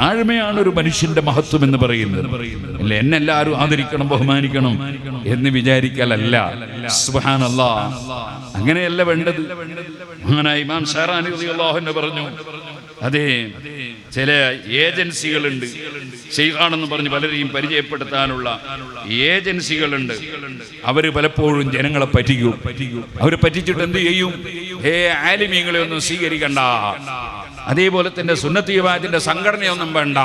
താഴ്മയാണ് ഒരു മനുഷ്യന്റെ മഹത്വം എന്ന് പറയുന്നത്. അല്ല, എന്നെ എല്ലാവരും ആദരിക്കണം ബഹുമാനിക്കണം എന്ന് വിചാരിക്കലല്ല. സുബ്ഹാനല്ലാഹ്, അങ്ങനെയല്ല വേണ്ടത്. മഹാനായ ഇമാം ഷാറാനി റളിയല്ലാഹു അൻഹു പറഞ്ഞു, അതെ, ചില ഏജൻസികളുണ്ട്, ശൈഖാണെന്ന് പറഞ്ഞ് പലരെയും പരിചയപ്പെടുത്താനുള്ള ഏജൻസികളുണ്ട്. അവര് പലപ്പോഴും ജനങ്ങളെ പറ്റിക്കും. അവര് പറ്റിച്ചിട്ട് എന്ത് ചെയ്യും? ആലിമീങ്ങളെ ഒന്നും സ്വീകരിക്കണ്ട, അതേപോലെ തന്നെ സുന്നത്ത് ജമാഅത്തിന്റെ സംഘടനയൊന്നും വേണ്ട,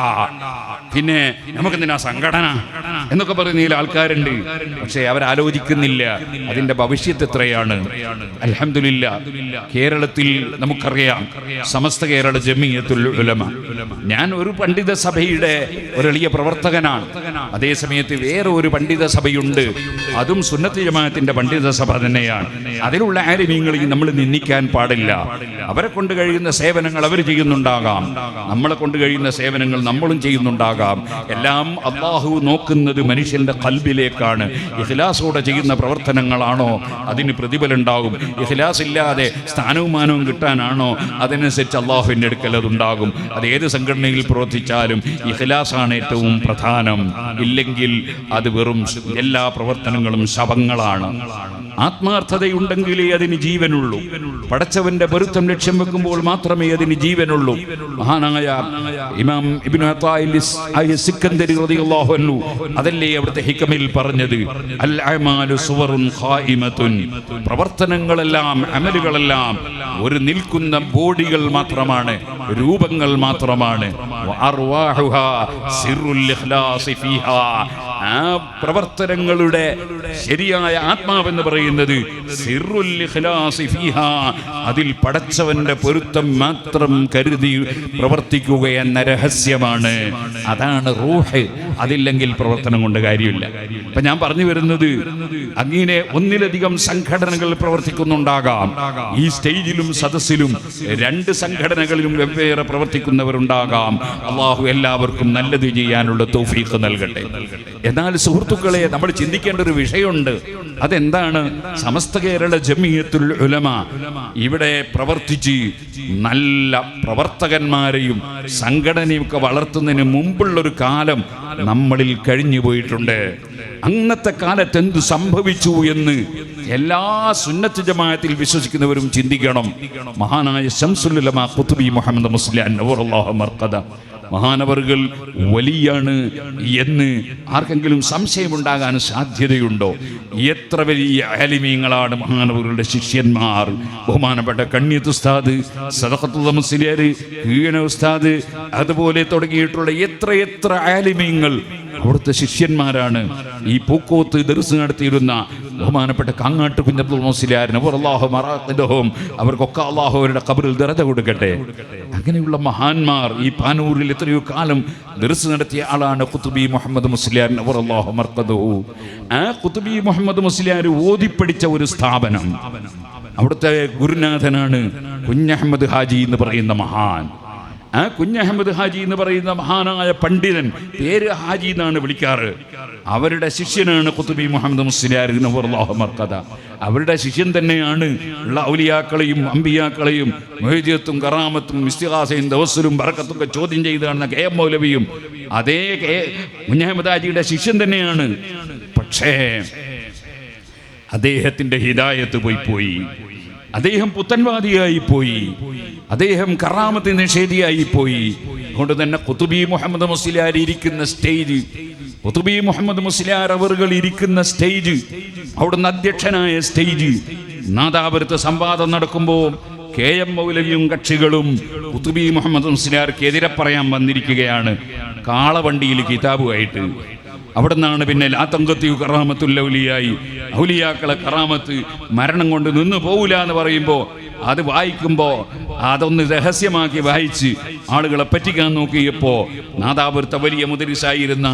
പിന്നെ നമുക്കെന്തിനാ സംഘടന എന്നൊക്കെ പറയുന്ന ആൾക്കാരുണ്ട്. പക്ഷെ അവരാലോചിക്കുന്നില്ല അതിന്റെ ഭവിഷ്യത്ത് എത്രയാണ്. അൽഹംദുലില്ലാഹ്, കേരളത്തിൽ നമുക്കറിയാം സമസ്ത കേരള ജമിയത്തുൽ ഉലമ. ഞാൻ ഒരു പണ്ഡിത സഭയുടെ ഒരു എളിയ പ്രവർത്തകനാണ്. അതേ സമയത്ത് വേറെ ഒരു പണ്ഡിത സഭയുണ്ട്, അതും സുന്നത്ത് ജമാഅത്തിന്റെ പണ്ഡിത സഭ തന്നെയാണ്. അതിലുള്ള ആലിമീങ്ങളെയും നമ്മൾ നിന്ദിക്കാൻ പാടില്ല. അവരെ കൊണ്ട് കഴിയുന്ന സേവനങ്ങൾ അവർ ചെയ്യുന്നുണ്ടാകാം, നമ്മളെ കൊണ്ട് കഴിയുന്ന സേവനങ്ങൾ നമ്മളും ചെയ്യുന്നുണ്ടാകാം. എല്ലാം അല്ലാഹു നോക്കുന്നത് മനുഷ്യന്റെ ഖൽബിലേക്കാണ്. ഇഖ്ലാസോടെ ചെയ്യുന്ന പ്രവർത്തനങ്ങളാണോ അതിന് പ്രതിഫലം ഉണ്ടാകും. ഇഖ്ലാസ് ഇല്ലാതെ സ്ഥാനവും മാനവും കിട്ടാനാണോ അതിനനുസരിച്ച് അല്ലാഹുവിൻ്റെ അടുക്കൽ അതുണ്ടാകും. അത് ഏത് സംഘടനയിൽ പ്രവർത്തിച്ചാലും ഇഖ്ലാസാണ് ഏറ്റവും പ്രധാനം. ഇല്ലെങ്കിൽ അത് വെറും എല്ലാ പ്രവർത്തനങ്ങളും ശവങ്ങളാണ്. ആത്മാർത്ഥതയുണ്ടെങ്കിലേ അതിന് ജീവനുള്ളൂ. പടച്ചവന്റെ പൊരുത്തം ലക്ഷ്യം വെക്കുമ്പോൾ മാത്രമേ അതിന് ജീവനുള്ളൂ. മഹാനായ ഇമാം ഇബ്നു അത്താഇൽ സിക്കന്ദരി റളിയല്ലാഹു അൻഹു അതല്ലേ അവിടുത്തെ ഹിക്മയിൽ പറഞ്ഞത്, അൽ അഅമാലു സുവറുൻ ഖായിമത്തുൻ, പ്രവർത്തനങ്ങളെല്ലാം അമലുകളെല്ലാം ഒരു നിൽക്കുന്ന ബോഡികൾ മാത്രമാണ്, രൂപങ്ങൾ മാത്രമാണ്. വഅർവാഹുഹാ സിറുൽ ഇഖ്ലാസി ഫീഹാ, ആ പ്രവർത്തനങ്ങളുടെ ശരിയായ ആത്മാവെന്ന് പറയുന്നത് സിറുൽ ഇഖ്ലാസി ഫീഹാ, അതിൽ പടച്ചവന്റെ പൊരുത്തം മാത്രം കരുതി പ്രവർത്തിക്കുക എന്ന രഹസ്യമാണ്. അതാണ് റൂഹ്. അതില്ലെങ്കിൽ പ്രവർത്തനം കൊണ്ട് കാര്യമില്ല. അപ്പൊ ഞാൻ പറഞ്ഞു വരുന്നത്, അങ്ങനെ ഒന്നിലധികം സംഘടനകൾ പ്രവർത്തിക്കുന്നുണ്ടാകാം. ഈ സ്റ്റേജിലും സദസ്സിലും രണ്ട് സംഘടനകളിലും വെവ്വേറെ പ്രവർത്തിക്കുന്നവരുണ്ടാകാം. അള്ളാഹു എല്ലാവർക്കും നല്ലത് ചെയ്യാനുള്ള തൗഫീഖ് നൽകട്ടെ. എന്നാൽ സുഹൃത്തുക്കളെ, നമ്മൾ ചിന്തിക്കേണ്ട ഒരു വിഷയമുണ്ട്. അതെന്താണ്? സമസ്ത കേരള ജമിയത്തുൽ ഉലമ ഇവിടെ പ്രവർത്തിച്ച് നല്ല പ്രവർത്തകന്മാരെയും സംഘടനയും ഒക്കെ വളർത്തുന്നതിന് മുമ്പുള്ളൊരു കാലം നമ്മളിൽ കഴിഞ്ഞു പോയിട്ടുണ്ട്. അന്നത്തെ കാലത്ത് എന്തു സംഭവിച്ചു എന്ന് എല്ലാ സുന്നത്ത് ജമാഅത്തിൽ വിശ്വസിക്കുന്നവരും ചിന്തിക്കണം. മഹാനായ ശംസുൽ ഉലമ ഖുത്ബി മുഹമ്മദ് മുസ്ലിയാർ നവറല്ലാഹു മർഖദ, മഹാനവറുകൾ വലിയാണ് എന്ന് ആർക്കെങ്കിലും സംശയമുണ്ടാകാൻ സാധ്യതയുണ്ടോ? എത്ര വലിയ ആലിമീങ്ങളാണ് മഹാനവറുകളുടെ ശിഷ്യന്മാർ. ബഹുമാനപ്പെട്ട കണ്ണിയത്ത് ഉസ്താദ്, സദഖത്തുൽ മുസ്ലിയാർ, കീഴന ഉസ്താദ്, അതുപോലെ തുടങ്ങിയിട്ടുള്ള എത്ര ആലിമീങ്ങൾ അവിടുത്തെ ശിഷ്യന്മാരാണ്. ഈ പൂക്കോത്ത് ദർസ് നടത്തിയിരുന്ന ബഹുമാനപ്പെട്ട കാങ്ങാട്ട് കുഞ്ഞബ്ദുൽ മുസ്ലിയാർ നവറല്ലാഹു മറാഖിദഹും, അവർക്കൊക്കെ അല്ലാഹു അവരുടെ ഖബറിൽ ദറജ കൊടുക്കട്ടെ. അങ്ങനെയുള്ള മഹാന്മാർ ഈ പാനൂരിൽ എത്രയോ കാലം ദർസ് നടത്തിയ ആളാണ് ഖുത്ബി മുഹമ്മദ് മുസ്ലിയാർ നവറല്ലാഹു മർഖദഹു. ആ ഖുത്ബി മുഹമ്മദ് മുസ്ലിയാർ ഓതിപ്പടിച്ച ഒരു സ്ഥാപനം, അവിടുത്തെ ഗുരുനാഥനാണ് കുഞ്ഞഹമ്മദ് ഹാജി എന്ന് പറയുന്ന മഹാൻ. ആ കുഞ്ഞഹമ്മദ് ഹാജി എന്ന് പറയുന്ന മഹാനായ പണ്ഡിതൻ, പേര് ഹാജി എന്നാണ് വിളിക്കാറ്, അവരുടെ ശിഷ്യനാണ് ഖുത്ബി മുഹമ്മദ് മുസ്ലിയാർ നവറല്ലാഹു മർഖദ. അവരുടെ ശിഷ്യൻ തന്നെയാണ് ഉള്ള ഔലിയാക്കളെയും അമ്പിയാക്കളെയും മുഹജ്ജത്തും കറാമത്തും ഇസ്തിഗാസയും തവസ്സുലും ബറക്കത്തും ഒക്കെ ചോദ്യം ചെയ്ത് കാണുന്ന കെ എം മൗലവിയും അതേ കുഞ്ഞഹമ്മദ് ഹാജിയുടെ ശിഷ്യൻ തന്നെയാണ്. പക്ഷേ അദ്ദേഹത്തിന്റെ ഹിദായത്ത് പോയി. അദ്ദേഹം പുത്തൻവാദിയായി പോയി, അദ്ദേഹം കറാമത്ത് നിഷേധിയായി പോയി. അതുകൊണ്ട് തന്നെ ഖുത്ബി മുഹമ്മദ് മുസ്ലിയാർ ഇരിക്കുന്ന സ്റ്റേജ്, ഖുത്ബി മുഹമ്മദ് മുസ്ലിയാർ അവറുകൾ ഇരിക്കുന്ന സ്റ്റേജ്, അവിടുന്ന് അധ്യക്ഷനായ സ്റ്റേജ്, നാദാപുരത്ത് സംവാദം നടക്കുമ്പോൾ കെ എം മൗലവിയും കക്ഷികളും ഖുത്ബി മുഹമ്മദ് മുസ്ലിയാർക്ക് എതിരെ പറയാൻ വന്നിരിക്കുകയാണ് കാളവണ്ടിയിൽ കിതാബുമായിട്ട്. അവിടെ നിന്നാണ് പിന്നെ ലാത്തങ്കത്തി കറാമത്തുൽ ഔലിയായി, ഔലിയാക്കളെ കറാമത്ത് മരണം കൊണ്ട് നിന്ന് പോവില്ല എന്ന് പറയുമ്പോൾ അത് വായിക്കുമ്പോൾ അതൊന്ന് രഹസ്യമാക്കി വായിച്ച് ആളുകളെ പറ്റിക്കാൻ നോക്കിയപ്പോൾ നാദാപുരത്തെ വലിയ മുദരിസായിരുന്ന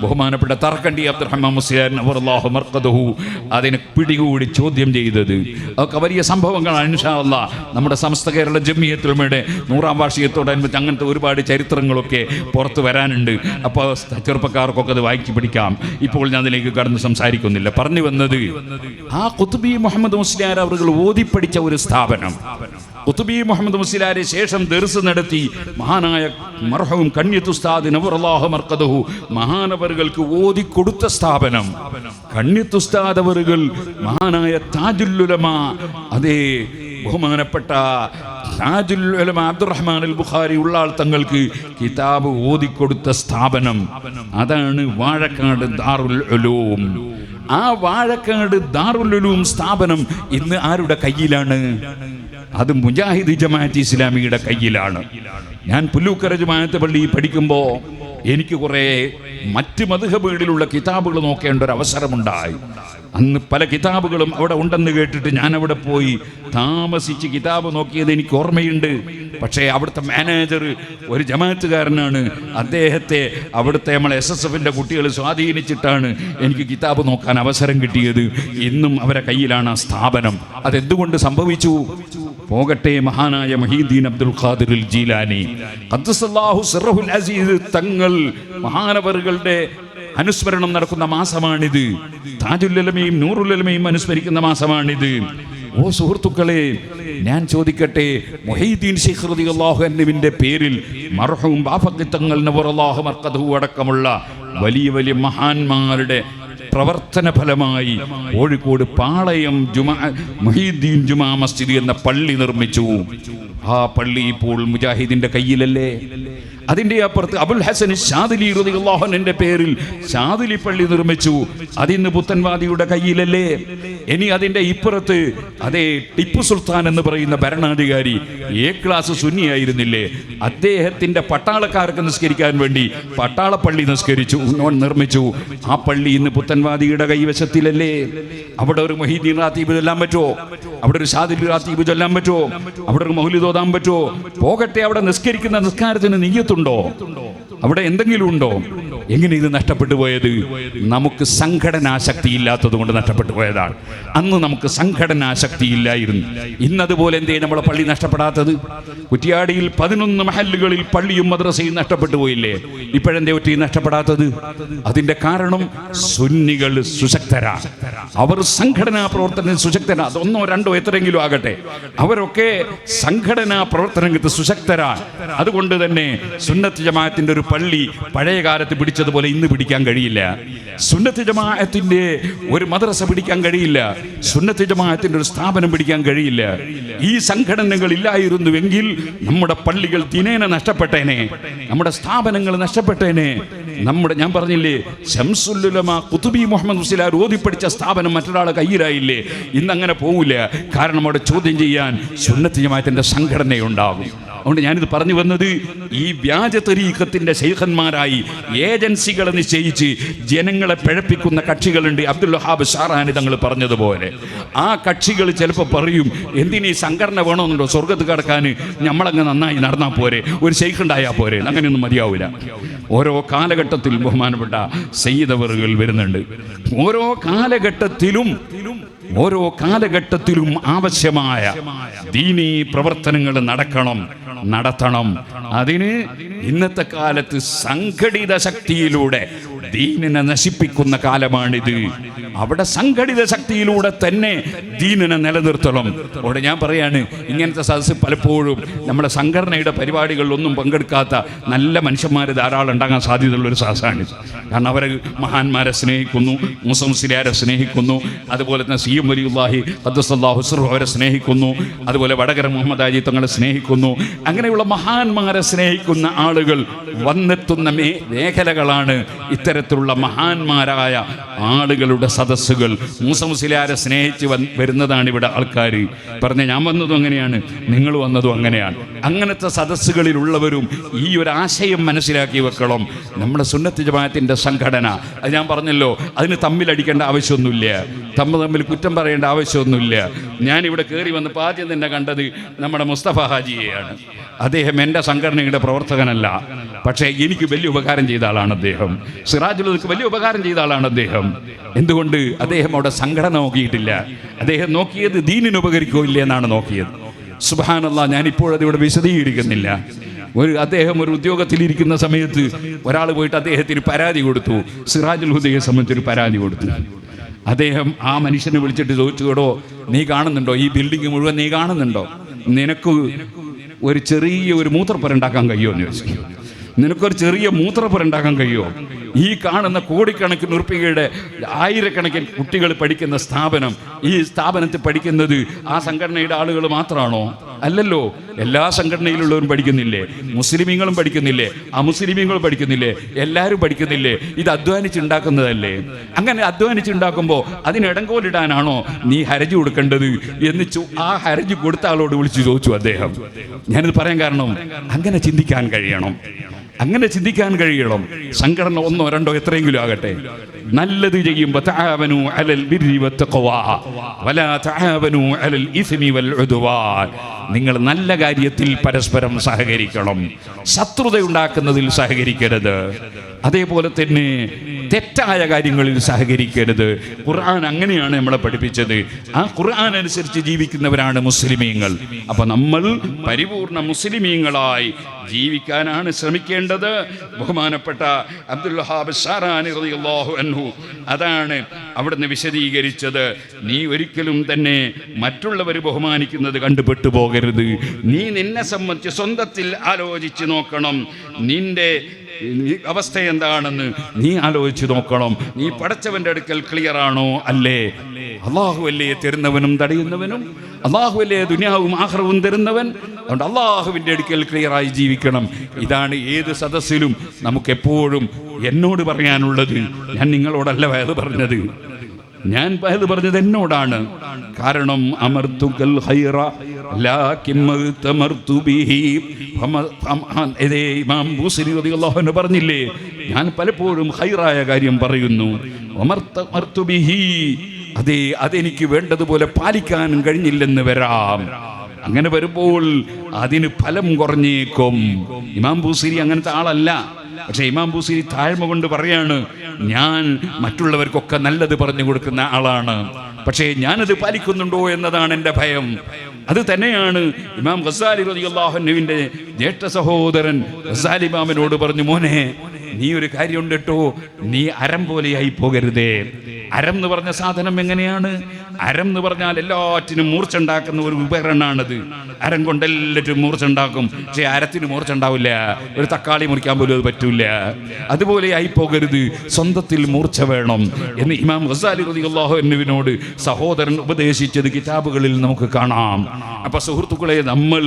ബഹുമാനപ്പെട്ട തർക്കണ്ടി അബ്ദുറഹ്മാൻ മുസ്ലിയാർ നവറല്ലാഹു മർഖദഹു അതിനെ പിടികൂടി ചോദ്യം ചെയ്തത്. അതൊക്കെ വലിയ സംഭവങ്ങളാണ്. ഇൻഷാ അല്ലാഹ് നമ്മുടെ സമസ്ത കേരള ജമിയത്തുൽ ഉലമയുടെ 100ാം വാർഷികത്തോടനുബന്ധിച്ച് അങ്ങനത്തെ ഒരുപാട് ചരിത്രങ്ങളൊക്കെ പുറത്ത് വരാനുണ്ട്. അപ്പോൾ ചെറുപ്പക്കാർക്കൊക്കെ അത് വായിച്ചു പിടിക്കാം. ഇപ്പോൾ ഞാൻ അതിലേക്ക് കടന്ന് സംസാരിക്കുന്നില്ല. പറഞ്ഞു വന്നത്, ആ ഖുത്ബി മുഹമ്മദ് മുസ്ലിയാർ അവர்கள் ഓതിപ്പടിച്ച ഒരു സ്ഥാപനം, സ്ഥാപനം. ഖുതുബി മുഹമ്മദ് മുസ്ലിയാരെ ശേഷം ദർസ് നടത്തി മഹാനായ മർഹൂം കണ്യത്ത് ഉസ്താദ് നവറല്ലാഹു മർഖദഹു മഹാനവറുകൾക്ക് ഓതിക്കൊടുത്ത സ്ഥാപനം. കണ്യത്ത് ഉസ്താദ് അവറുകൾ മഹാനായ താജുൽ ഉലമ, അതേ ബഹുമാനപ്പെട്ട താജുൽ ഉലമ അബ്ദുറഹ്മാൻ അൽ ബുഖാരി ഉള്ളാൾ തങ്ങൾക്ക് കിതാബ് ഓതിക്കൊടുത്ത സ്ഥാപനം അതാണ് വാഴക്കാട് ദാറുൽ ഉലൂം. ആ വാഴക്കാട് ദാറുൽ ഉലൂം സ്ഥാപനം ഇന്ന് ആരുടെ കയ്യിലാണ്? അത് മുജാഹിദ് ജമാഅത്ത് ഇസ്ലാമിയുടെ കയ്യിലാണ്. ഞാൻ പുല്ലൂക്കര ജമാഅത്ത് പള്ളി പഠിക്കുമ്പോൾ എനിക്ക് കുറേ മറ്റ് മദ്ഹബുകളിലുള്ള കിതാബുകൾ നോക്കേണ്ട ഒരു അവസരമുണ്ടായി. അന്ന് പല കിതാബുകളും അവിടെ ഉണ്ടെന്ന് കേട്ടിട്ട് ഞാൻ അവിടെ പോയി താമസിച്ച് കിതാബ് നോക്കിയത് എനിക്ക് ഓർമ്മയുണ്ട്. പക്ഷേ അവിടുത്തെ മാനേജർ ഒരു ജമാഅത്തുകാരനാണ്. അദ്ദേഹത്തെ അവിടുത്തെ നമ്മളെ SSFന്റെ കുട്ടികൾ സ്വാധീനിച്ചിട്ടാണ് എനിക്ക് കിതാബ് നോക്കാൻ അവസരം കിട്ടിയത്. ഇന്നും അവരെ കയ്യിലാണ് ആ സ്ഥാപനം. അതെന്തുകൊണ്ട് സംഭവിച്ചു? പോകട്ടെ, മഹാനായ മുഹീദ്ദീൻ അബ്ദുൽ ഖാദിർ ജീലാനി ഖദ്ദസല്ലാഹു സിർറഹുൽ അസീസ് തങ്ങൾ മഹാനവറുകളുടെ അനുസ്മരണം നടക്കുന്ന മാസമാണിത്. താജുൽ ഉലമയും നൂറുൽ ഉലമയും അനുസ്മരിക്കുന്ന മാസമാണിത്. ഓ സുഹൃത്തുക്കളെ, ഞാൻ ചോദിക്കട്ടെ, മുഹീദ്ദീൻ ശൈഖ് റളിയല്ലാഹു അൻഹുവിന്റെ പേരിൽ മർഹൂം ബാഫഖി തങ്ങൾ നവറല്ലാഹു മർഖദഹു അടക്കമുള്ള വലിയ വലിയ മഹാന്മാരുടെ പ്രവർത്തന ഫലമായി കോഴിക്കോട് പാളയം മുഹീദ്ദീൻ ജുമാ മസ്ജിദ് എന്ന പള്ളി നിർമ്മിച്ചു. ആ പള്ളി ഇപ്പോൾ മുജാഹിദിന്റെ കയ്യിലല്ലേ? അതിൻ്റെ അപ്പുറത്ത് അബുൽ ഹസൻ ഷാദിലി റളിയല്ലാഹു അൻഹുവിന്റെ പേരിൽ ഷാദിലി പള്ളി നിർമ്മിച്ചു. അതിന്ന് പുത്തൻവാദിയുടെ കയ്യിലല്ലേ? ഇനി അതിൻ്റെ ഇപ്പുറത്ത് അതേ ടിപ്പു സുൽത്താൻ എന്ന് പറയുന്ന ഭരണാധികാരി ക്ലാസ് സുന്നിയായിരുന്നില്ലേ? അദ്ദേഹത്തിന്റെ പട്ടാളക്കാർക്ക് നിസ്കരിക്കാൻ വേണ്ടി പട്ടാളപ്പള്ളി നിർമ്മിച്ചു. ആ പള്ളി ഇന്ന് പുത്തൻവാദിയുടെ കൈവശത്തിലല്ലേ? അവിടെ ഒരു മുഹീദ്ദീൻ റാത്തീബ് ചൊല്ലാൻ പറ്റുമോ? അവിടെ ഒരു ഷാദിലി റാത്തീബ് ചൊല്ലാൻ പറ്റുമോ? അവിടെ ഒരു മൗലിദ് ഓതാൻ പറ്റുമോ? പോകട്ടെ, അവിടെ നിസ്കരിക്കുന്ന നിസ്കാരത്തിന് നിയ്യത്തുണ്ടോ? അവിടെ എന്തെങ്കിലും ഉണ്ടോ? എങ്ങനെ ഇത് നഷ്ടപ്പെട്ടു പോയത്? നമുക്ക് സംഘടനാശക്തി ഇല്ലാത്തത് കൊണ്ട് നഷ്ടപ്പെട്ടു പോയതാണ്. അന്ന് നമുക്ക് സംഘടനാശക്തി ഇല്ലായിരുന്നു. ഇന്നതുപോലെ എന്തേ നമ്മളെ പള്ളി നഷ്ടപ്പെടാത്തത്? കുറ്റിയാടിയിൽ 11 മഹല്ലുകളിൽ പള്ളിയും മദ്രസയും നഷ്ടപ്പെട്ടു പോയില്ലേ? ഇപ്പോഴെന്തേ ഒറ്റ നഷ്ടപ്പെടാത്തത്? അതിന്റെ കാരണം സുന്നികൾ സുശക്തരാണ്. അവർ സംഘടനാ പ്രവർത്തനം സുശക്തരാണ്. അതൊന്നോ രണ്ടോ എത്രയെങ്കിലും ആകട്ടെ, അവരൊക്കെ സംഘടനാ പ്രവർത്തനങ്ങൾക്ക് സുശക്തരാണ്. അതുകൊണ്ട് തന്നെ സുന്നത്ത് ജമാഅത്തിന്റെ ഒരു പള്ളി പഴയ കാലത്ത് പിടിച്ചതുപോലെ ഇന്ന് പിടിക്കാൻ കഴിയില്ല. സുന്നത്ത് ജമാഅത്തിന്റെ ഒരു മദ്രസ പിടിക്കാൻ കഴിയില്ല. സുന്നത്ത് ജമാഅത്തിന്റെ ഒരു സ്ഥാപനം പിടിക്കാൻ കഴിയില്ല. ഈ സംഘടനകൾ ഇല്ലായിരുന്നുവെങ്കിൽ നമ്മുടെ പള്ളികൾ ദിനേന നഷ്ടപ്പെട്ടേനെ, നമ്മുടെ സ്ഥാപനങ്ങൾ നഷ്ടപ്പെട്ടേനെ. ഞാൻ പറഞ്ഞില്ലേ, ശംസുൽ ഉലമ ഖുതുബി മുഹമ്മദ് മുസ്ലിയാർ ഓതിപ്പടിച്ച സ്ഥാപനം മറ്റൊരാളെ കയ്യിലായില്ലേ? ഇന്നങ്ങനെ പോവില്ല. കാരണം അവിടെ ചോദ്യം ചെയ്യാൻ സുന്നത്ത് ജമാഅത്തിന്റെ സംഘടനയുണ്ടാകും. അതുകൊണ്ട് ഞാനിത് പറഞ്ഞു വന്നത്, ഈ വ്യാജ തരീഖത്തിന്റെ ശൈഖന്മാരായി ഏജൻസികളെ നിശ്ചയിച്ച് ജനങ്ങളെ പിഴപ്പിക്കുന്ന കക്ഷികളുണ്ട്. അബ്ദുൽ വഹാബ് ഷാറാനി തങ്ങൾ പറഞ്ഞതുപോലെ ആ കക്ഷികൾ ചിലപ്പോൾ പറയും, എന്തിനീ സംഘടന വേണമെന്നുണ്ടോ? സ്വർഗത്ത് കടക്കാൻ നമ്മളങ്ങ് നന്നായി നടന്നാൽ പോരെ, ഒരു ശൈഖ് ഉണ്ടായാൽ പോരെ? അങ്ങനെയൊന്നും മതിയാവില്ല. ഓരോ കാലഘട്ടത്തിൽ ബഹുമാനപ്പെട്ട സയ്യിദ് അവറുകൾ വരുന്നുണ്ട്. ഓരോ കാലഘട്ടത്തിലും ആവശ്യമായ ദീനീ പ്രവർത്തനങ്ങൾ നടത്തണം. അതിന് ഇന്നത്തെ കാലത്ത് സംഘടിത ശക്തിയിലൂടെ ദീനിനെ നശിപ്പിക്കുന്ന കാലമാണിത്. അവിടെ സംഘടിത ശക്തിയിലൂടെ തന്നെ ദീനിനെ നിലനിർത്തണം. അവിടെ ഞാൻ പറയാണ്, ഇങ്ങനത്തെ സദസ്സ് പലപ്പോഴും നമ്മുടെ സംഘടനയുടെ പരിപാടികളിലൊന്നും പങ്കെടുക്കാത്ത നല്ല മനുഷ്യന്മാർ ധാരാളം ഉണ്ടാകാൻ സാധ്യതയുള്ളൊരു സദസ്സാണ്. കാരണം അവർ മഹാന്മാരെ സ്നേഹിക്കുന്നു, മൂസ മുസ്ലിയാരെ സ്നേഹിക്കുന്നു, അതുപോലെ തന്നെ സി എം വലിയുല്ലാഹി ഖദ്ദസല്ലാഹു സിർറഹു അവരെ സ്നേഹിക്കുന്നു, അതുപോലെ വടകര മുഹമ്മദ് ആജി തങ്ങളെ സ്നേഹിക്കുന്നു. അങ്ങനെയുള്ള മഹാന്മാരെ സ്നേഹിക്കുന്ന ആളുകൾ വന്നെത്തുന്ന മേഖലകളാണ് ഇത്തരത്തിലുള്ള മഹാന്മാരായ ആളുകളുടെ സദസ്സുകൾ. മൂസ മുസ്ലിയാരെ സ്നേഹിച്ച് വരുന്നതാണ് ഇവിടെ ആൾക്കാർ. പറഞ്ഞ ഞാൻ വന്നതും അങ്ങനെയാണ്, നിങ്ങൾ വന്നതും അങ്ങനെയാണ്. അങ്ങനത്തെ സദസ്സുകളിലുള്ളവരും ഈ ഒരു ആശയം മനസ്സിലാക്കി വെക്കണം. നമ്മുടെ സുന്നത്ത് ജമാഅത്തിന്റെ സംഘടന, അത് ഞാൻ പറഞ്ഞല്ലോ, അതിന് തമ്മിലടിക്കേണ്ട ആവശ്യമൊന്നുമില്ല, തമ്മിൽ കുറ്റം പറയേണ്ട ആവശ്യമൊന്നുമില്ല. ഞാനിവിടെ കയറി വന്നപ്പോൾ ആദ്യം തന്നെ കണ്ടത് നമ്മുടെ മുസ്തഫ ഹാജിയെയാണ്. അദ്ദേഹം എൻ്റെ സംഘടനയുടെ പ്രവർത്തകനല്ല, പക്ഷേ എനിക്ക് വലിയ ഉപകാരം ചെയ്ത ആളാണ് അദ്ദേഹം. സിറാജുലുദ്ദീൻക്ക് വലിയ ഉപകാരം ചെയ്ത ആളാണ് അദ്ദേഹം. എന്തുകൊണ്ട്? അദ്ദേഹം അവിടെ സംഘടന നോക്കിയിട്ടില്ല. അദ്ദേഹം നോക്കിയത് ദീനിന് ഉപകരിക്കോ ഇല്ല എന്നാണ് നോക്കിയത്. സുബ്ഹാനല്ലാഹ്, ഞാനിപ്പോഴത് ഇവിടെ വിശദീകരിക്കുന്നില്ല. അദ്ദേഹം ഒരു ഉദ്യോഗത്തിലിരിക്കുന്ന സമയത്ത് ഒരാൾ പോയിട്ട് അദ്ദേഹത്തിന് പരാതി കൊടുത്തു. സിറാജുൽ ഹുദയെ സംബന്ധിച്ചൊരു പരാതി കൊടുത്തു. അദ്ദേഹം ആ മനുഷ്യനെ വിളിച്ചിട്ട് ചോദിച്ചു, കേടോ നീ കാണുന്നുണ്ടോ ഈ ബിൽഡിംഗ് മുഴുവൻ നീ കാണുന്നുണ്ടോ? നിനക്ക് ഒരു ചെറിയ ഒരു മൂത്രപ്പുര ഉണ്ടാക്കാൻ കഴിയുമോ എന്ന് ചോദിച്ചു. നിനക്കൊരു ചെറിയ മൂത്രപ്പുര ഉണ്ടാക്കാൻ കഴിയുമോ? ഈ കാണുന്ന കോടിക്കണക്കിന് ഉറുപ്പികയുടെ ആയിരക്കണക്കിന് കുട്ടികൾ പഠിക്കുന്ന സ്ഥാപനം, ഈ സ്ഥാപനത്തിൽ പഠിക്കുന്നത് ആ സംഘടനയുടെ ആളുകൾ മാത്രമാണോ? അല്ലല്ലോ. എല്ലാ സംഘടനയിലുള്ളവരും പഠിക്കുന്നില്ലേ? മുസ്ലിമീങ്ങളും പഠിക്കുന്നില്ലേ? അമുസ്ലിമീങ്ങളും പഠിക്കുന്നില്ലേ? എല്ലാവരും പഠിക്കുന്നില്ലേ? ഇത് അധ്വാനിച്ചുണ്ടാക്കുന്നതല്ലേ? അങ്ങനെ അധ്വാനിച്ചുണ്ടാക്കുമ്പോൾ അതിന് ഇടങ്കോലിടാനാണോ നീ ഹർജി കൊടുക്കേണ്ടത് എന്ന് ആ ഹർജി കൊടുത്ത ആളോട് വിളിച്ചു ചോദിച്ചു അദ്ദേഹം. ഞാനിത് പറയാൻ കാരണം അങ്ങനെ ചിന്തിക്കാൻ കഴിയണം, അങ്ങനെ ചിന്തിക്കാൻ കഴിയണം. സംഘടന ഒന്നോ രണ്ടോ എത്രയെങ്കിലും ആകട്ടെ, നല്ലത് ചെയ്യുമ്പോൾ തആവനു അലൽ ബിർരി വത്തഖ്വാ വലാ തആവനു അലൽ ഇസ്മി വൽ ഉദ്വാൻ. നിങ്ങൾ നല്ല കാര്യത്തിൽ പരസ്പരം സഹകരിക്കണം, ശത്രുത ഉണ്ടാക്കുന്നതിൽ സഹകരിക്കരുത്. അതേപോലെ തന്നെ തെറ്റായ കാര്യങ്ങളിൽ സഹകരിക്കരുത്. ഖുർആൻ അങ്ങനെയാണ് നമ്മളെ പഠിപ്പിച്ചത്. ആ ഖുർആൻ അനുസരിച്ച് ജീവിക്കുന്നവരാണ് മുസ്ലിമീങ്ങൾ. അപ്പൊ നമ്മൾ പരിപൂർണ മുസ്ലിമീങ്ങളായി ജീവിക്കാനാണ് ശ്രമിക്കേണ്ടത്. ബഹുമാനപ്പെട്ട അബ്ദുൽ വഹാബ് ഷാറാനി റളിയല്ലാഹു അൻഹു അതാണ് അവിടുന്ന് വിശദീകരിച്ചത്. നീ ഒരിക്കലും തന്നെ മറ്റുള്ളവർ ബഹുമാനിക്കുന്നത് കണ്ടുപെട്ടു പോകരുത്. നീ നിന്നെ സംബന്ധിച്ച് സ്വന്തത്തിൽ ആലോചിച്ച് നോക്കണം. നിന്റെ അവസ്ഥ എന്താണെന്ന് നീ ആലോചിച്ച് നോക്കണം. നീ പടച്ചവന്റെ അടുക്കൽ ക്ലിയർ ആണോ? അല്ലേ? അള്ളാഹു അല്ലേ തരുന്നവനും തടയുന്നവനും? അള്ളാഹു അല്ലേ ദുനിയാവും ആഖിറവും തരുന്നവൻ? അതുകൊണ്ട് അള്ളാഹുവിൻ്റെ അടുക്കൽ ക്ലിയറായി ജീവിക്കണം. ഇതാണ് ഏത് സദസ്സിലും നമുക്കെപ്പോഴും എന്നോട് പറയാനുള്ളത്. ഞാൻ നിങ്ങളോടല്ല വയത് പറഞ്ഞത്, ഞാൻ വയത് പറഞ്ഞത് എന്നോടാണ്. കാരണം അമർത്തുകൽ ഖൈറ ലാകിൻ മഅ്തമർതു ബിഹി. ഇമാം ബൂസരി റളിയല്ലാഹു അൻഹു പറഞ്ഞില്ലേ, ഞാൻ പലപ്പോഴും ഖൈറായ കാര്യം പറയുന്നു. അമർതു ബിഹി, അതെനിക്ക് വേണ്ടതുപോലെ പാലിക്കാനും കഴിഞ്ഞില്ലെന്ന് വരാം. അങ്ങനെ വരുമ്പോൾ അതിന് ഫലം കുറഞ്ഞേക്കും. ഇമാം ബൂസരി അങ്ങനത്തെ ആളല്ല. പക്ഷെ ഇമാം ബൂസരി താഴ്മ കൊണ്ട് പറയാണ്, ഞാൻ മറ്റുള്ളവർക്കൊക്കെ നല്ലത് പറഞ്ഞു കൊടുക്കുന്ന ആളാണ്, പക്ഷേ ഞാനത് പാലിക്കുന്നുണ്ടോ എന്നതാണ് എൻ്റെ ഭയം. അത് തന്നെയാണ് ഇമാം ഗസാലി റളിയല്ലാഹു അൻഹുവിൻ്റെ ജ്യേഷ്ഠ സഹോദരൻ ഗസാലി ഇമാമിനോട് പറഞ്ഞു, മോനെ നീ ഒരു കാര്യമുണ്ട് കേട്ടോ, നീ അരം പോലെയായി പോകരുതേ. അരം എന്ന് പറഞ്ഞ സാധനം എങ്ങനെയാണ്? അരം എന്ന് പറഞ്ഞാൽ എല്ലാറ്റിനും മൂർച്ച ഉണ്ടാക്കുന്ന ഒരു ഉപകരണമാണത്. അരം കൊണ്ട് എല്ലാറ്റും മൂർച്ച ഉണ്ടാക്കും, പക്ഷേ അരത്തിന് മൂർച്ച ഉണ്ടാവില്ല. ഒരു തക്കാളി മുറിക്കാൻ പോലും അത് പറ്റൂല. അതുപോലെ ആയി പോകരുത്, സ്വന്തത്തിൽ മൂർച്ച വേണം എന്ന് ഇമാം ഗസാലി റളിയല്ലാഹു അൻഹുവിനോട് സഹോദരൻ ഉപദേശിച്ചത് കിതാബുകളിൽ നമുക്ക് കാണാം. അപ്പൊ സുഹൃത്തുക്കളെ, നമ്മൾ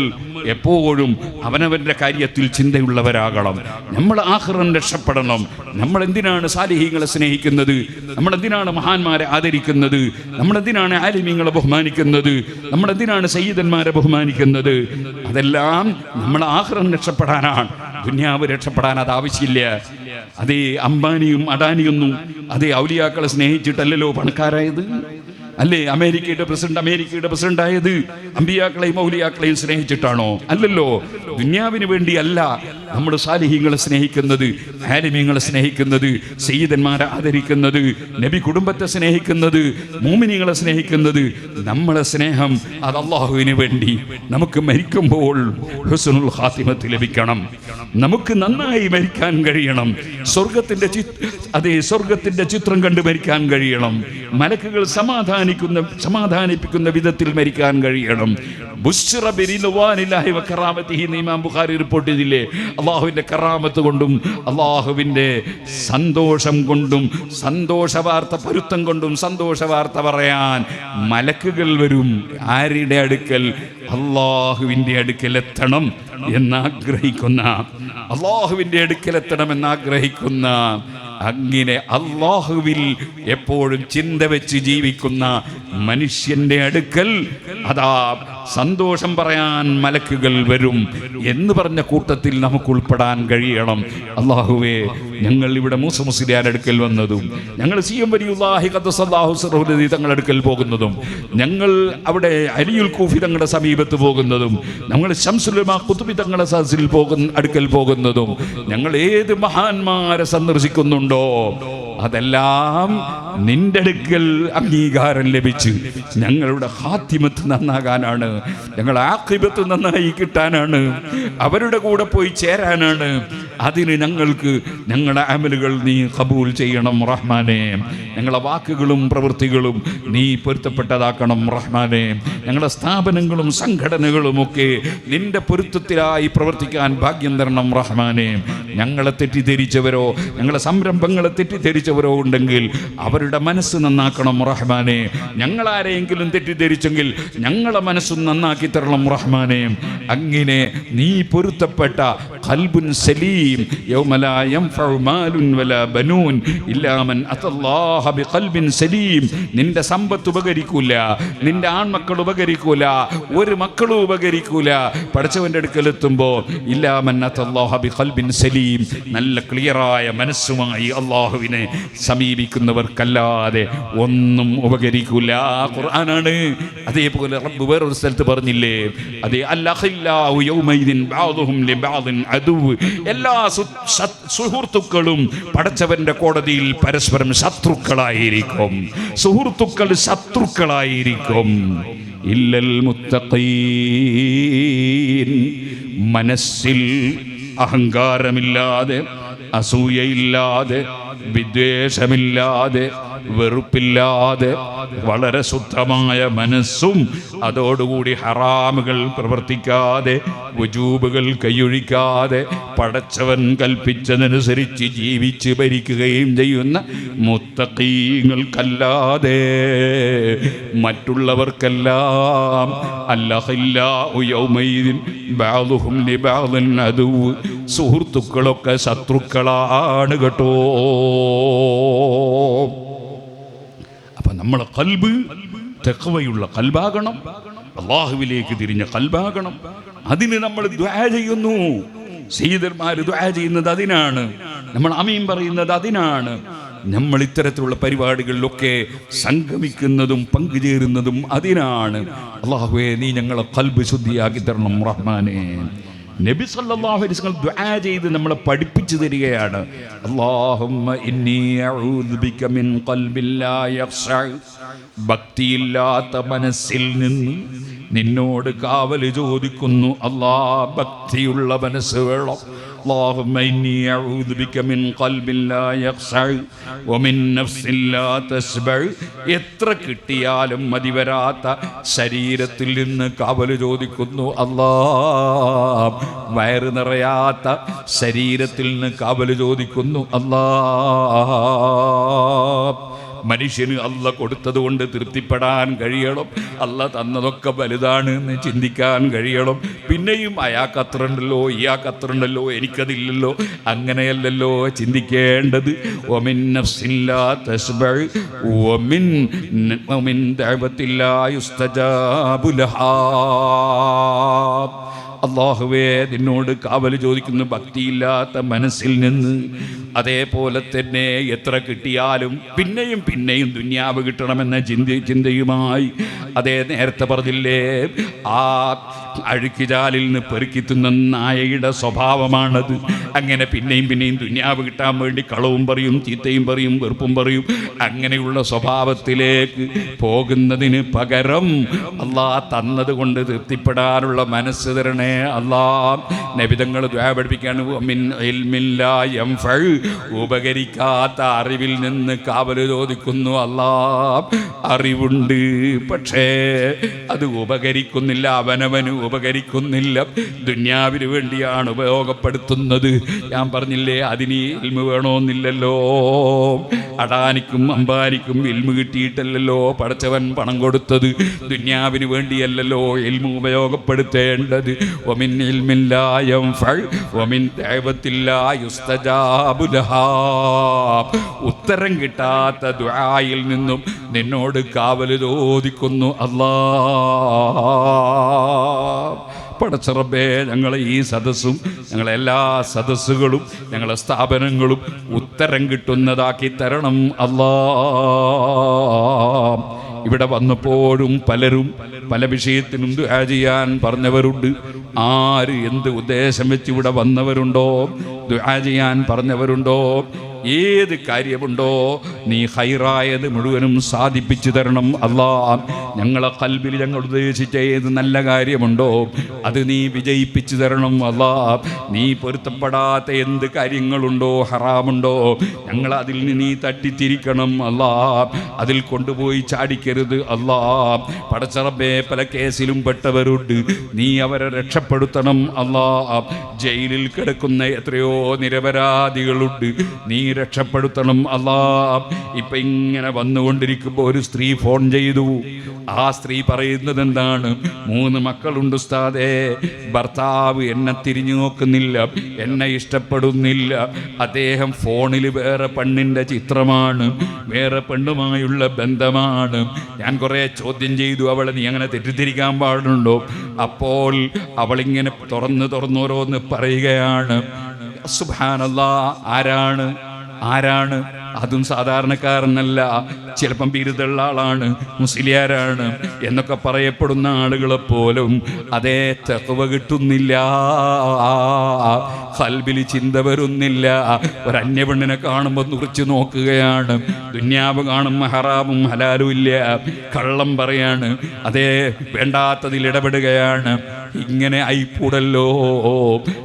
എപ്പോഴും അവനവന്റെ കാര്യത്തിൽ ചിന്തയുള്ളവരാകണം. നമ്മൾ ആഖിറൻ രക്ഷപ്പെടണം. നമ്മൾ എന്തിനാണ് സാലിഹീങ്ങളെ സ്നേഹിക്കുന്നത്? നമ്മൾ എന്തിനാണ് മഹാന്മാരെ ആദരിക്കുന്നത്? നമ്മൾ എന്തിനാണ് ആലിമീങ്ങളെ ബഹുമാനിക്കുന്നത്? നമ്മൾ എന്തിനാണ് സയ്യിദന്മാരെ ബഹുമാനിക്കുന്നത്? അതെല്ലാം നമ്മൾ ആഖിറൻ രക്ഷപ്പെടാനാണ്. ദുനിയാവ് രക്ഷപ്പെടാൻ അത് ആവശ്യമില്ല. അതേ അംബാനിയും അഡാനിയൊന്നും അതേ ഔലിയാക്കളെ സ്നേഹിച്ചിട്ടല്ലല്ലോ പണക്കാരായത്. അല്ലേ? അമേരിക്കയുടെ പ്രസിഡന്റ് ആയത് അമ്പിയാക്കളെയും ഔലിയാക്കളെയും സ്നേഹിച്ചിട്ടാണോ? അല്ലല്ലോ. ദുനിയാവിന് വേണ്ടിയല്ല നമ്മൾ സാലിഹീങ്ങളെ സ്നേഹിക്കുന്നത്, ആലിമീങ്ങളെ സ്നേഹിക്കുന്നത്, സയ്യിദന്മാരെ ആദരിക്കുന്നത്, നബി കുടുംബത്തെ സ്നേഹിക്കുന്നത്, മുഅ്മിനീങ്ങളെ സ്നേഹിക്കുന്നത്. നമ്മളെ സ്നേഹം അത് അല്ലാഹുവിന് വേണ്ടി. നമുക്ക് മരിക്കുമ്പോൾ ഹുസ്നുൽ ഖാത്തിമത്ത് ലഭിക്കണം. നമുക്ക് നന്നായി മരിക്കാൻ കഴിയണം. സ്വർഗത്തിന്റെ ചിത്രം കണ്ട് മരിക്കാൻ കഴിയണം. മലക്കുകൾ സമാധാനിപ്പിക്കുന്ന വിധത്തിൽ മരിക്കാൻ കഴിയണം. ഇമാം ബുഖാരി റിപ്പോർട്ട് ചെയ്തില്ലേ, അള്ളാഹുവിന്റെ കറാമത്ത് കൊണ്ടും അള്ളാഹുവിന്റെ സന്തോഷം കൊണ്ടും സന്തോഷ വാർത്ത പൊരുത്തം കൊണ്ടും സന്തോഷ വാർത്ത പറയാൻ മലക്കുകൾ വരും. ആരുടെ അടുക്കൽ? അള്ളാഹുവിന്റെ അടുക്കലെത്തണം എന്നാഗ്രഹിക്കുന്ന, അള്ളാഹുവിന്റെ അടുക്കലെത്തണം എന്നാഗ്രഹിക്കുന്ന, അങ്ങനെ അള്ളാഹുവിൽ എപ്പോഴും ചിന്ത വെച്ച് ജീവിക്കുന്ന മനുഷ്യന്റെ അടുക്കൽ അതാ സന്തോഷം പറയാൻ മലക്കുകൾ വരും എന്ന് പറഞ്ഞ കൂട്ടത്തിൽ നമുക്ക് ഉൾപ്പെടാൻ കഴിയണം. അള്ളാഹുവേ, ഞങ്ങൾ ഇവിടെ മൂസ മുസ്ലിയാരുടെ അടുക്കൽ വന്നതും, ഞങ്ങൾ സിയം വലിയുല്ലാഹി ഖദ്ദസല്ലാഹു സിർറഹു തങ്ങളുടെ അടുക്കൽ പോകുന്നതും, ഞങ്ങൾ അവിടെ അലിയുൽ കൂഫി തങ്ങളുടെ സമീപത്ത് പോകുന്നതും, ഞങ്ങൾ ശംസുൽ ഉലമാ ഖുത്ബി തങ്ങളുടെ അടുക്കൽ പോകുന്നതും, ഞങ്ങൾ ഏത് മഹാന്മാരെ സന്ദർശിക്കുന്നുണ്ടോ അതെല്ലാം നിന്റെ അടുക്കൽ അംഗീകാരം ലഭിച്ച് ഞങ്ങളുടെ ഹാത്തിമത്ത് നന്നാകാനാണ്, ഞങ്ങളുടെ ആഖിബത്ത് നന്നായി കിട്ടാനാണ്, അവരുടെ കൂടെ പോയി ചേരാനാണ്. അതിന് ഞങ്ങൾക്ക് ഞങ്ങളുടെ അമലുകൾ നീ ഖബൂൽ ചെയ്യണം റഹ്മാനെ. ഞങ്ങളുടെ വാക്കുകളും പ്രവൃത്തികളും നീ പൊരുത്തപ്പെട്ടതാക്കണം റഹ്മാനെ. ഞങ്ങളുടെ സ്ഥാപനങ്ങളും സംഘടനകളുമൊക്കെ നിന്റെ പൊരുത്തത്തിലായി പ്രവർത്തിക്കാൻ ഭാഗ്യം തരണം റഹ്മാനെ. ഞങ്ങളെ തെറ്റിദ്ധരിച്ചവരോ ഞങ്ങളുടെ സംരംഭങ്ങളെ തെറ്റിദ്ധരിച്ചവരോ ഉണ്ടെങ്കിൽ അവരുടെ മനസ്സ് നന്നാക്കണം റഹ്മാനെ. ഞങ്ങളാരെയെങ്കിലും തെറ്റിദ്ധരിച്ചെങ്കിൽ ഞങ്ങളെ മനസ്സും നന്നാക്കി തരണം റഹ്മാനെ. അങ്ങനെ നീ പൊരുത്തപ്പെട്ട ഖൽബുൻ സലീം യൗമ ലാ യൻഫഉ മാലുൻ വലാ ബനൂൻ ഇല്ലാ മൻ അത്തല്ലാഹ ബിഖൽബിൻ സലീം. നിന്റെ സമ്പത്ത് ഉപകരിക്കൂല, നിന്റെ ആൺമക്കൾ ഉപകരിക്കൂല, ഒരു മക്കളും ഉപകരിക്കൂല. പടച്ചവന്റെ അടുക്കൽ എത്തുമ്പോൾ ഇല്ലാ മൻ അത്തല്ലാഹ ബിഖൽബിൻ സലീം, നല്ല ക്ലിയറായ മനസ്സുമായി അള്ളാഹുവിനെ സമീപിക്കുന്നവർക്കല്ലാതെ ഒന്നും ഉപകരിക്കൂല. ഖുർആനാണ്. അതേപോലെ റബ്ബ് വേറൊരു സ്ഥലത്ത് പറഞ്ഞില്ലേ, അതേ അൽഅഖില്ലാഹു യൗമൈദിൻ ബഅദുഹും ലിബഅദിൻ അദുവ്. എല്ലാ സുഹൃത്തുക്കളും പടച്ചവന്റെ കോടതിയിൽ പരസ്പരം ശത്രുക്കളായിരിക്കും. സുഹൃത്തുക്കൾ ശത്രുക്കളായിരിക്കും. ഇല്ലൽ മുത്തഖീൻ, മനസ്സിൽ അഹങ്കാരമില്ലാതെ, അസൂയയില്ലാതെ, വിദ്വേഷമില്ലാതെ, വെറുപ്പില്ലാതെ, വളരെ ശുദ്ധമായ മനസ്സും അതോടുകൂടി ഹറാമുകൾ പ്രവർത്തിക്കാതെ, വുജൂബുകൾ കൈയൊഴിക്കാതെ, പടച്ചവൻ കൽപ്പിച്ചതനുസരിച്ച് ജീവിച്ച് ഭരിക്കുകയും ചെയ്യുന്ന മുത്തഖീങ്ങൾക്കല്ലാതെ മറ്റുള്ളവർക്കെല്ലാം അല്ലഖില്ലാഹു യൗമൈദിൻ ബഅദുഹും ലിബഅദിൻ അദുവ്, സുഹൃത്തുക്കളൊക്കെ ശത്രുക്കളാണ് കേട്ടോ. അപ്പൊ നമ്മളെ ഖൽബ് തഖ്വയുള്ള ഖൽബാകണം, അല്ലാഹുവിലേക്ക് തിരിഞ്ഞ ഖൽബാകണം. അതിന് നമ്മൾ ദുആ ചെയ്യുന്നു. സയ്യിദന്മാർ ദുആ ചെയ്യുന്നത് അതിനാണ്, നമ്മൾ ആമീൻ പറയുന്നത് അതിനാണ്. നമ്മൾ ഇത്തരത്തിലുള്ള പരിപാടികളിലൊക്കെ സംഗമിക്കുന്നതും പങ്കുചേരുന്നതും അതിനാണ്. അല്ലാഹുവേ, നീ ഞങ്ങളെ ഖൽബ് ശുദ്ധിയാക്കി തരണം റഹ്മാനേ. നബി സല്ലല്ലാഹു അലൈഹി വസല്ലം ദുആ ചെയ്ത് നമ്മളെ പഠിപ്പിച്ചു തരികയാണ്. അല്ലാഹുമ്മ ഇന്നി അഊദു ബിക മിൻ ഖൽബിൻ ലാ യഖ്ശഅ, ഭക്തിയില്ലാത്ത മനസ്സിൽ നിന്ന് നിന്നോട് കാവല് ചോദിക്കുന്നു. അല്ലാഹ്, ഭക്തിയുള്ള മനസ്സ് വേണം. اللهم إني أعوذ بك من قلب لا يخشع ومن نفس لا تشبع. എത്ര കിട്ടിയാലും മതി വരാത്ത ശരീരത്തിൽ നിന്ന് കാവല് ചോദിക്കുന്നു. അല്ലാഹ്, വയറ് നിറയാത്ത ശരീരത്തിൽ നിന്ന് കാവല് ചോദിക്കുന്നു. അല്ലാഹ്, മനുഷ്യന് അല്ല കൊടുത്തത് കൊണ്ട് തൃപ്തിപ്പെടാൻ കഴിയണം. അല്ല തന്നതൊക്കെ വലുതാണ് എന്ന് ചിന്തിക്കാൻ കഴിയണം. പിന്നെയും അയാൾക്ക് അത്ര ഉണ്ടല്ലോ, ഇയാൾക്ക് അത്ര ഉണ്ടല്ലോ, എനിക്കതില്ലല്ലോ, അങ്ങനെയല്ലല്ലോ ചിന്തിക്കേണ്ടത്. ഒമിൻ നഫ്സിൻ ലാ തശ്ബഉ വമിൻ ദഅവത്തിൻ ലാ യുസ്തജാബു ലഹാ. അല്ലാഹുവേ, നിന്നോട് കാവല് ചോദിക്കുന്ന ഭക്തിയില്ലാത്ത മനസ്സിൽ നിന്ന്. അതേപോലെ തന്നെ എത്ര കിട്ടിയാലും പിന്നെയും പിന്നെയും ദുന്യാവ് കിട്ടണമെന്ന ചിന്തയുമായി, അതേ നേരത്തെ പറഞ്ഞില്ലേ, ആ അഴുക്കിജാലിൽ നിന്ന് പെറുക്കി തിന്ന നായയുടെ സ്വഭാവമാണത്. അങ്ങനെ പിന്നെയും പിന്നെയും ദുന്യാവ് കിട്ടാൻ വേണ്ടി കളവും പറയും, ചീത്തയും പറയും, വെറുപ്പും പറയും. അങ്ങനെയുള്ള സ്വഭാവത്തിലേക്ക് പോകുന്നതിന് പകരം അല്ലാഹ് തന്നത് കൊണ്ട് തൃപ്തിപ്പെടാനുള്ള മനസ്സ് തരണേ അല്ലാഹ്. നബിതങ്ങൾ ദുആ പഠിപ്പിക്കാണ്, മിൻ ഇൽമിൻ ലാ യൻഫഉ, ഉപകരിക്കാത്ത അറിവിൽ നിന്ന് കാവല് ചോദിക്കുന്നു. അല്ലാഹ്, അറിവുണ്ട്, പക്ഷേ അത് ഉപകരിക്കുന്നില്ല, അവനവന് ഉപകരിക്കുന്നില്ല, ദുന്യാവിന് വേണ്ടിയാണ് ഉപയോഗപ്പെടുത്തുന്നത്. ഞാൻ പറഞ്ഞില്ലേ, അതിന് ഇൽമു വേണമെന്നില്ലല്ലോ. അടാനിക്കും അംബാനിക്കും ഇൽമു കിട്ടിയിട്ടല്ലല്ലോ പടച്ചവൻ പണം കൊടുത്തത്. ദുന്യാവിന് വേണ്ടിയല്ലല്ലോ ഇൽമു ഉപയോഗപ്പെടുത്തേണ്ടത്. വമിൻ ഇൽമിൻ ലാ യൻഫഉ വമിൻ ദഅവത്തിൻ ലാ യുസ്തജാബു ലഹാ. ഉത്തരം കിട്ടാത്ത ദുആയിൽ നിന്നും നിന്നോട് കാവല് ചോദിക്കുന്നു. അല്ലാഹ്, പടച്ചറബേ, ഞങ്ങളെ ഈ സദസ്സും ഞങ്ങളെ എല്ലാ സദസ്സുകളും ഞങ്ങളെ സ്ഥാപനങ്ങളും ഉത്തരം കിട്ടുന്നതാക്കി തരണം അല്ലാഹ്. ഇവിടെ വന്നപ്പോഴും പലരും പല വിഷയത്തിനും ദുആ ചെയ്യാൻ പറഞ്ഞവരുണ്ട്. ആര് എന്ത് ഉദ്ദേശം വെച്ച് ഇവിടെ വന്നവരുണ്ടോ, ദുആ ചെയ്യാൻ പറഞ്ഞവരുണ്ടോ, ഏത് കാര്യമുണ്ടോ നീ ഹൈറായത് മുഴുവനും സാധിപ്പിച്ചു തരണം അല്ലാ. ഞങ്ങളെ ഖൽബിൽ ഞങ്ങൾ ഉദ്ദേശിച്ച ഏത് നല്ല കാര്യമുണ്ടോ അത് നീ വിജയിപ്പിച്ചു തരണം അല്ലാ. നീ പൊരുത്തപ്പെടാത്ത എന്ത് കാര്യങ്ങളുണ്ടോ ഹറാമുണ്ടോ ഞങ്ങൾ അതിൽ നിന്ന് നീ തട്ടിത്തിരിക്കണം അല്ലാ. അതിൽ കൊണ്ടുപോയി ചാടിക്കരുത് അല്ലാ. പടച്ചറബേ, പല കേസിലും പെട്ടവരുണ്ട്, നീ അവരെ രക്ഷപ്പെടുത്തണം അല്ലാ. ജയിലിൽ കിടക്കുന്ന എത്രയോ നിരപരാധികളുണ്ട്, നീ രക്ഷപ്പെടുത്തണം അല്ലാ. ഇപ്പൊ ഇങ്ങനെ വന്നുകൊണ്ടിരിക്കുമ്പോൾ ഒരു സ്ത്രീ ഫോൺ ചെയ്തു. ആ സ്ത്രീ പറയുന്നത് എന്താണ്? 3 മക്കളുണ്ട് ഉസ്താദേ, ഭർത്താവ് എന്നെ തിരിഞ്ഞു നോക്കുന്നില്ല, എന്നെ ഇഷ്ടപ്പെടുന്നില്ല, അദ്ദേഹം ഫോണിൽ വേറെ പെണ്ണിൻ്റെ ചിത്രമാണ്, വേറെ പെണ്ണുമായുള്ള ബന്ധമാണ്. ഞാൻ കുറേ ചോദ്യം ചെയ്തു അവളെ, നീ അങ്ങനെ തെറ്റിദ്ധരിക്കാൻ പാടുണ്ടോ? അപ്പോൾ അവളിങ്ങനെ തുറന്നോരോന്ന് പറയുകയാണ്. സുബ്ഹാനല്ലാഹ്, ആരാണ്? അതും സാധാരണക്കാരനല്ല, ചിലപ്പം ബിരുദുള്ള ആളാണ്, മുസ്ലിയാരാണ് എന്നൊക്കെ പറയപ്പെടുന്ന ആളുകളെ പോലും അതേ തഖ്വ കിട്ടുന്നില്ല, ഖൽബിൽ ചിന്ത വരുന്നില്ല. ഒരു അന്യപെണ്ണിനെ കാണുമ്പോൾ കുറിച്ച് നോക്കുകയാണ്, ദുന്യാവ് കാണുമ്പോൾ ഹറാമും ഹലാലും ഇല്ല, കള്ളം പറയാണ്, അതേ വേണ്ടാത്തതിൽ ഇടപെടുകയാണ്. ഇങ്ങനെ ആയിക്കൂടല്ലോ.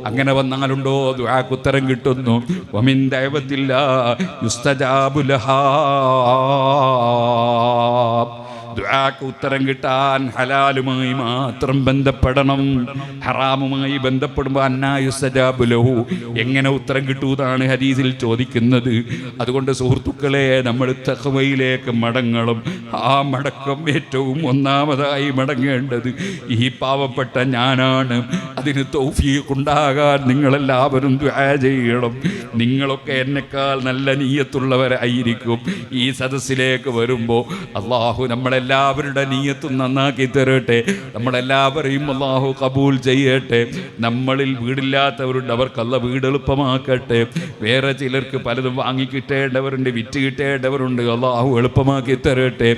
അങ്ങനെ വന്നാലുണ്ടോ ദുആക്ക് ഉത്തരം കിട്ടുന്നു. വമിൻ ദഅവത്തില്ലാ യുസ്തജാബു ലഹാ. ദുആക്ക് ഉത്തരം കിട്ടാൻ ഹലാലുമായി മാത്രം ബന്ധപ്പെടണം. ഹറാമുമായി ബന്ധപ്പെടുമ്പോൾ അന്നാ യുസ്തജാബു ലഹു, എങ്ങനെ ഉത്തരം കിട്ടൂന്നാണ് ഹദീസിൽ ചോദിക്കുന്നത്. അതുകൊണ്ട് സുഹൃത്തുക്കളെ, നമ്മൾ തഖ്വയിലേക്ക് മടങ്ങണം. ആ മടക്കം ഏറ്റവും ഒന്നാമതായി മടങ്ങേണ്ടത് ഈ പാവപ്പെട്ട ഞാനാണ്. അതിന് തൗഫീഖ് ഉണ്ടാകാൻ നിങ്ങളെല്ലാവരും ദുആ ചെയ്യണം. നിങ്ങളൊക്കെ എന്നെക്കാൾ നല്ല നിയ്യത്തുള്ളവരായിരിക്കും. ഈ സദസ്സിലേക്ക് വരുമ്പോൾ അല്ലാഹു നമ്മളെല്ലാവരുടെ നിയ്യത്തും നന്നാക്കി തരട്ടെ. നമ്മളെല്ലാവരെയും അല്ലാഹു കബൂൽ ചെയ്യട്ടെ. നമ്മളിൽ വീടില്ലാത്തവരുണ്ട്, അവർക്ക് അല്ലാഹു വീട് എളുപ്പമാക്കട്ടെ. വേറെ ചിലർക്ക് പലതും വാങ്ങി കിട്ടേണ്ടവരുണ്ട്, വിറ്റ് കിട്ടേണ്ടവരുണ്ട്, അല്ലാഹു എളുപ്പമാക്കി തരട്ടെ.